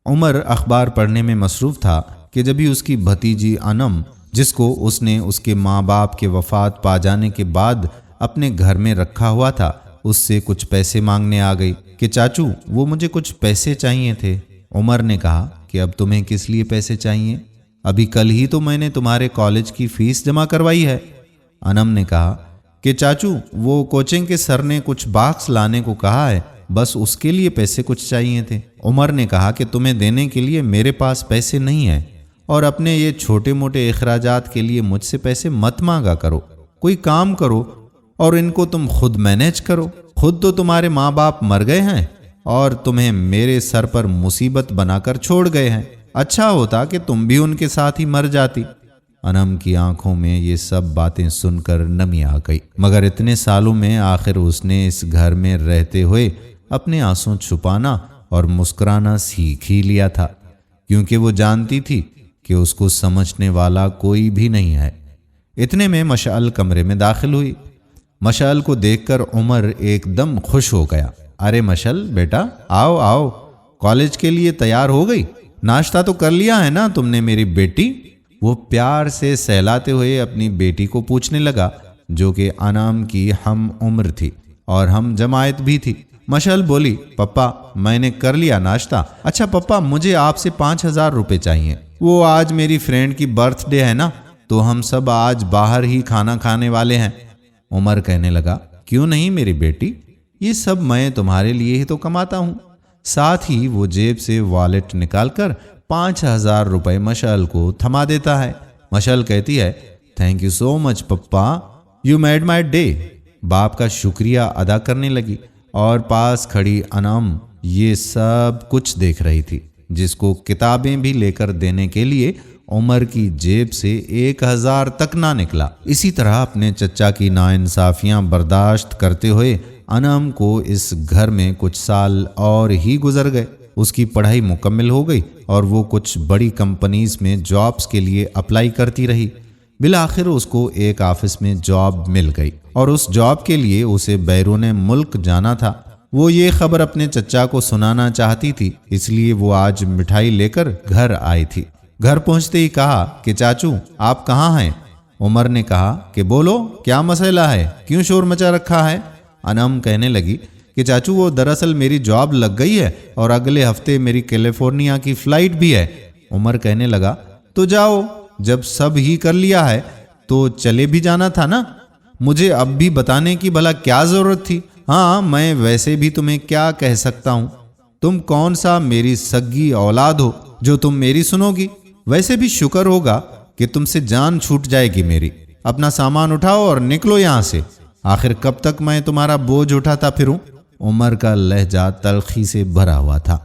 عمر اخبار پڑھنے میں مصروف تھا کہ جبھی اس کی بھتیجی انم، جس کو اس نے اس کے ماں باپ کے وفات پا جانے کے بعد اپنے گھر میں رکھا ہوا تھا، اس سے کچھ پیسے مانگنے آ گئی کہ چاچو وہ مجھے کچھ پیسے چاہیے تھے۔ عمر نے کہا کہ اب تمہیں کس لیے پیسے چاہیے؟ ابھی کل ہی تو میں نے تمہارے کالج کی فیس جمع کروائی ہے۔ انم نے کہا کہ چاچو وہ کوچنگ کے سر نے کچھ باکس لانے کو کہا ہے، بس اس کے لیے پیسے کچھ چاہیے تھے۔ عمر نے کہا کہ تمہیں دینے کے لیے میرے پاس پیسے نہیں ہیں، اور اپنے یہ چھوٹے موٹے اخراجات کے لیے مجھ سے پیسے مت مانگا کرو، کوئی کام کرو اور ان کو تم خود مینیج کرو۔ خود تو تمہارے ماں باپ مر گئے ہیں اور تمہیں میرے سر پر مصیبت بنا کر چھوڑ گئے ہیں، اچھا ہوتا کہ تم بھی ان کے ساتھ ہی مر جاتی۔ انم کی آنکھوں میں یہ سب باتیں سن کر نمی آ گئی، مگر اتنے سالوں میں آخر اس نے اس گھر میں رہتے ہوئے اپنے آنسو چھپانا اور مسکرانا سیکھ ہی لیا تھا، کیونکہ وہ جانتی تھی کہ اس کو سمجھنے والا کوئی بھی نہیں ہے۔ اتنے میں مشعل کمرے میں داخل ہوئی۔ مشعل کو دیکھ کر عمر ایک دم خوش ہو گیا۔ ارے مشعل بیٹا، آؤ آؤ، کالج کے لیے تیار ہو گئی؟ ناشتہ تو کر لیا ہے نا تم نے میری بیٹی؟ وہ پیار سے سہلاتے ہوئے اپنی بیٹی کو پوچھنے لگا، جو کہ انم کی ہم عمر تھی اور ہم جماعت بھی تھی۔ مشعل بولی، پپا میں نے کر لیا ناشتہ۔ اچھا پپا، مجھے آپ سے 5,000 روپے چاہیے۔ وہ آج میری فرینڈ کی برتھ ڈے ہے نا، تو ہم سب آج باہر ہی کھانا کھانے والے ہیں۔ عمر کہنے لگا، کیوں نہیں میری بیٹی، یہ سب میں تمہارے لیے ہی تو کماتا ہوں۔ ساتھ ہی وہ جیب سے والیٹ نکال کر 5,000 روپے مشعل کو تھما دیتا ہے۔ مشعل کہتی ہے، thank you so much papa, you made my day. باپ کا شکریہ ادا کرنے لگی، اور پاس کھڑی انم یہ سب کچھ دیکھ رہی تھی، جس کو کتابیں بھی لے کر دینے کے لیے عمر کی جیب سے 1,000 تک نہ نکلا۔ اسی طرح اپنے چچا کی ناانصافیاں برداشت کرتے ہوئے انم کو اس گھر میں کچھ سال اور ہی گزر گئے۔ اس کی پڑھائی مکمل ہو گئی اور وہ کچھ بڑی کمپنیز میں جابز کے لیے اپلائی کرتی رہی۔ بالآخر اس کو ایک آفس میں جاب مل گئی، اور اس جاب کے لیے اسے بیرون ملک جانا تھا۔ وہ یہ خبر اپنے چچا کو سنانا چاہتی تھی، اس لیے وہ آج مٹھائی لے کر گھر آئی تھی۔ گھر پہنچتے ہی کہا کہ چاچو آپ کہاں ہیں؟ عمر نے کہا کہ بولو کیا مسئلہ ہے، کیوں شور مچا رکھا ہے؟ انم کہنے لگی کہ چاچو وہ دراصل میری جاب لگ گئی ہے اور اگلے ہفتے میری کیلیفورنیا کی فلائٹ بھی ہے۔ عمر کہنے لگا، تو جاؤ، جب سب ہی کر لیا ہے تو چلے بھی جانا تھا نا، مجھے اب بھی بتانے کی بھلا کیا ضرورت تھی؟ ہاں میں ویسے بھی تمہیں کیا کہہ سکتا ہوں، تم کون سا میری سگی اولاد ہو جو تم میری سنو گی؟ ویسے بھی شکر ہوگا کہ تم سے جان چھوٹ جائے گی میری۔ اپنا سامان اٹھاؤ اور نکلو یہاں سے، آخر کب تک میں تمہارا بوجھ اٹھاتا پھروں؟ عمر کا لہجہ تلخی سے بھرا ہوا تھا،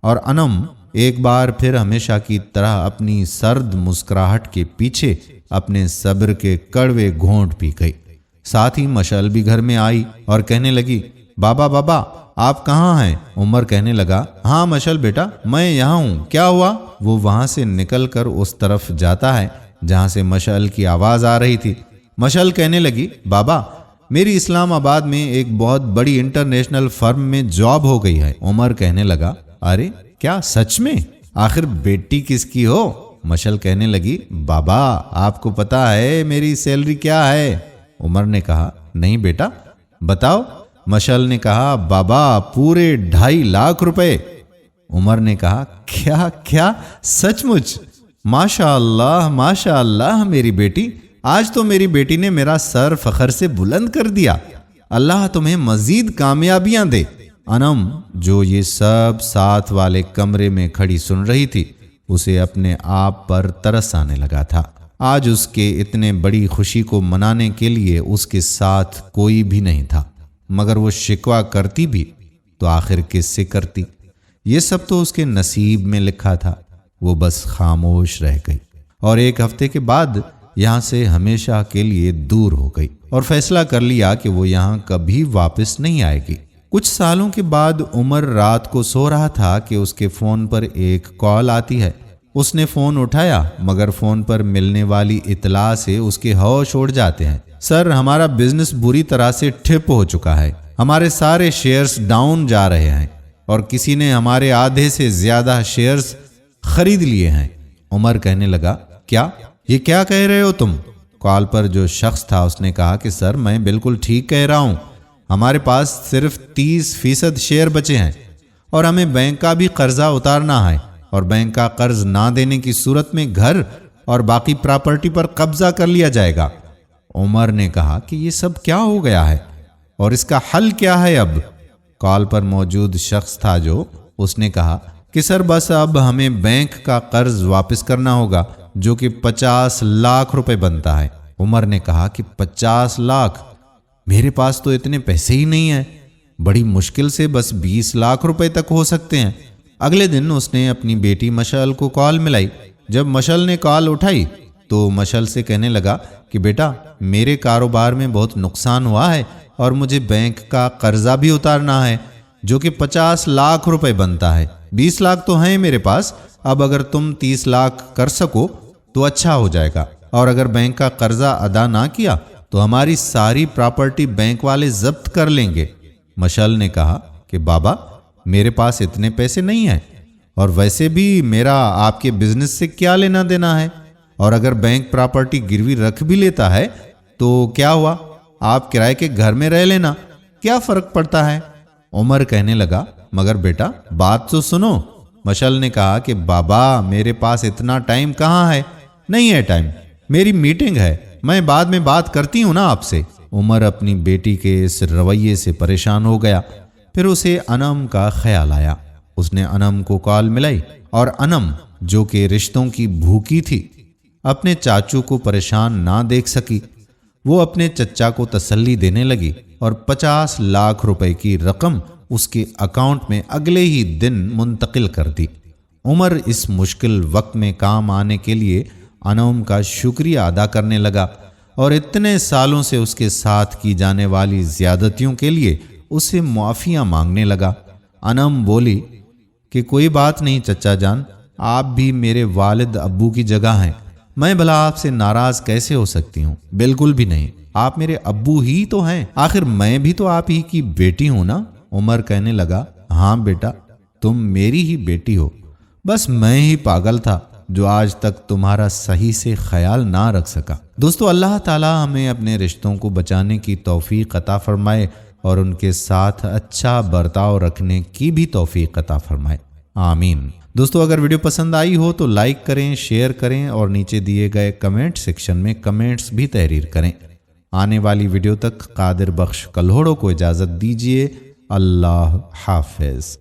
اور انم ایک بار پھر ہمیشہ کی طرح اپنی سرد مسکراہٹ کے پیچھے اپنے صبر کے کڑوے گھونٹ پی گئی۔ ساتھ ہی مشعل بھی گھر میں آئی اور کہنے لگی، بابا بابا آپ کہاں ہیں؟ عمر کہنے لگا، ہاں مشعل بیٹا میں یہاں ہوں، کیا ہوا؟ وہ وہاں سے نکل کر اس طرف جاتا ہے جہاں سے مشعل کی آواز آ رہی تھی۔ مشعل کہنے لگی، بابا میری اسلام آباد میں ایک بہت بڑی انٹرنیشنل فرم میں جاب ہو گئی ہے۔ عمر کہنے لگا، ارے کیا سچ میں؟ آخر بیٹی کس کی ہو؟ مشعل کہنے لگی، بابا آپ کو پتا ہے میری سیلری کیا ہے؟ عمر نے کہا، نہیں بیٹا بتاؤ۔ مشعل نے کہا، بابا پورے 2.5 لاکھ روپے۔ عمر نے کہا، کیا سچ مچ؟ ماشاء اللہ میری بیٹی، آج تو میری بیٹی نے میرا سر فخر سے بلند کر دیا، اللہ تمہیں مزید کامیابیاں دے۔ انم جو یہ سب ساتھ والے کمرے میں کھڑی سن رہی تھی، اسے اپنے آپ پر ترس آنے لگا تھا۔ آج اس کے اتنے بڑی خوشی کو منانے کے لیے اس کے ساتھ کوئی بھی نہیں تھا، مگر وہ شکوہ کرتی بھی تو آخر کس سے کرتی؟ یہ سب تو اس کے نصیب میں لکھا تھا۔ وہ بس خاموش رہ گئی اور ایک ہفتے کے بعد یہاں سے ہمیشہ کے لیے دور ہو گئی اور فیصلہ کر لیا کہ وہ یہاں کبھی واپس نہیں آئے گی۔ کچھ سالوں کے بعد عمر رات کو سو رہا تھا کہ اس کے فون پر ایک کال آتی ہے۔ اس نے فون اٹھایا، مگر فون پر ملنے والی اطلاع سے اس کے ہوش اڑ جاتے ہیں۔ سر ہمارا بزنس بری طرح سے ٹھپ ہو چکا ہے، ہمارے سارے شیئرز ڈاؤن جا رہے ہیں۔ اور کسی نے ہمارے آدھے سے زیادہ شیئرز خرید لیے ہیں۔ عمر کہنے لگا، کیا یہ کیا کہہ رہے ہو تم؟ کال پر جو شخص تھا اس نے کہا کہ سر میں بالکل ٹھیک کہہ رہا ہوں، ہمارے پاس صرف 30% شیئر بچے ہیں اور ہمیں بینک کا بھی قرضہ اتارنا ہے، اور بینک کا قرض نہ دینے کی صورت میں گھر اور باقی پراپرٹی پر قبضہ کر لیا جائے گا۔ عمر نے کہا کہ یہ سب کیا ہو گیا ہے اور اس کا حل کیا ہے اب؟ کال پر موجود شخص تھا جو اس نے کہا کہ سر بس اب ہمیں بینک کا قرض واپس کرنا ہوگا جو کہ 50 لاکھ روپے بنتا ہے۔ عمر نے کہا کہ 50 لاکھ؟ میرے پاس تو اتنے پیسے ہی نہیں ہیں، بڑی مشکل سے بس 20 لاکھ روپے تک ہو سکتے ہیں۔ اگلے دن اس نے اپنی بیٹی مشعل کو کال ملائی۔ جب مشعل نے کال اٹھائی تو مشعل سے کہنے لگا کہ بیٹا میرے کاروبار میں بہت نقصان ہوا ہے اور مجھے بینک کا قرضہ بھی اتارنا ہے جو کہ 50 لاکھ روپے بنتا ہے۔ 20 لاکھ تو ہیں میرے پاس، اب اگر تم 30 لاکھ کر سکو تو اچھا ہو جائے گا، اور اگر بینک کا قرضہ ادا نہ کیا تو ہماری ساری پراپرٹی بینک والے ضبط کر لیں گے۔ مشعل نے کہا کہ بابا میرے پاس اتنے پیسے نہیں ہیں، اور ویسے بھی میرا آپ کے بزنس سے کیا لینا دینا ہے، اور اگر بینک پراپرٹی گروی رکھ بھی لیتا ہے تو کیا ہوا، آپ کرائے کے گھر میں رہ لینا، کیا فرق پڑتا ہے؟ عمر کہنے لگا مگر بیٹا بات تو سنو۔ مشعل نے کہا کہ بابا میرے پاس اتنا ٹائم کہاں ہے، نہیں ہے ٹائم، میری میٹنگ ہے، میں بعد میں بات کرتی ہوں نا آپ سے۔ عمر اپنی بیٹی کے اس رویے سے پریشان ہو گیا۔ پھر اسے انم کا خیال آیا۔ اس نے انم کو کال ملائی، اور انم جو کہ رشتوں کی بھوکی تھی اپنے چاچو کو پریشان نہ دیکھ سکی۔ وہ اپنے چچا کو تسلی دینے لگی اور 50 لاکھ روپے کی رقم اس کے اکاؤنٹ میں اگلے ہی دن منتقل کر دی۔ عمر اس مشکل وقت میں کام آنے کے لیے انم کا شکریہ ادا کرنے لگا، اور اتنے سالوں سے اس کے ساتھ کی جانے والی زیادتیوں کے لیے اسے معافیاں مانگنے لگا۔ انم بولی کہ کوئی بات نہیں چچا جان، آپ بھی میرے والد ابو کی جگہ ہیں، میں بھلا آپ سے ناراض کیسے ہو سکتی ہوں؟ بالکل بھی نہیں، آپ میرے ابو ہی تو ہیں، آخر میں بھی تو آپ ہی کی بیٹی ہوں نا۔ عمر کہنے لگا ہاں بیٹا تم میری ہی بیٹی ہو، بس میں ہی پاگل تھا جو آج تک تمہارا صحیح سے خیال نہ رکھ سکا۔ دوستو اللہ تعالی ہمیں اپنے رشتوں کو بچانے کی توفیق عطا فرمائے اور ان کے ساتھ اچھا برتاؤ رکھنے کی بھی توفیق عطا فرمائے، آمین۔ دوستو اگر ویڈیو پسند آئی ہو تو لائک کریں، شیئر کریں، اور نیچے دیے گئے کمنٹ سیکشن میں کمنٹس بھی تحریر کریں۔ آنے والی ویڈیو تک قادر بخش کلہوڑوں کو اجازت دیجیے۔ اللہ حافظ۔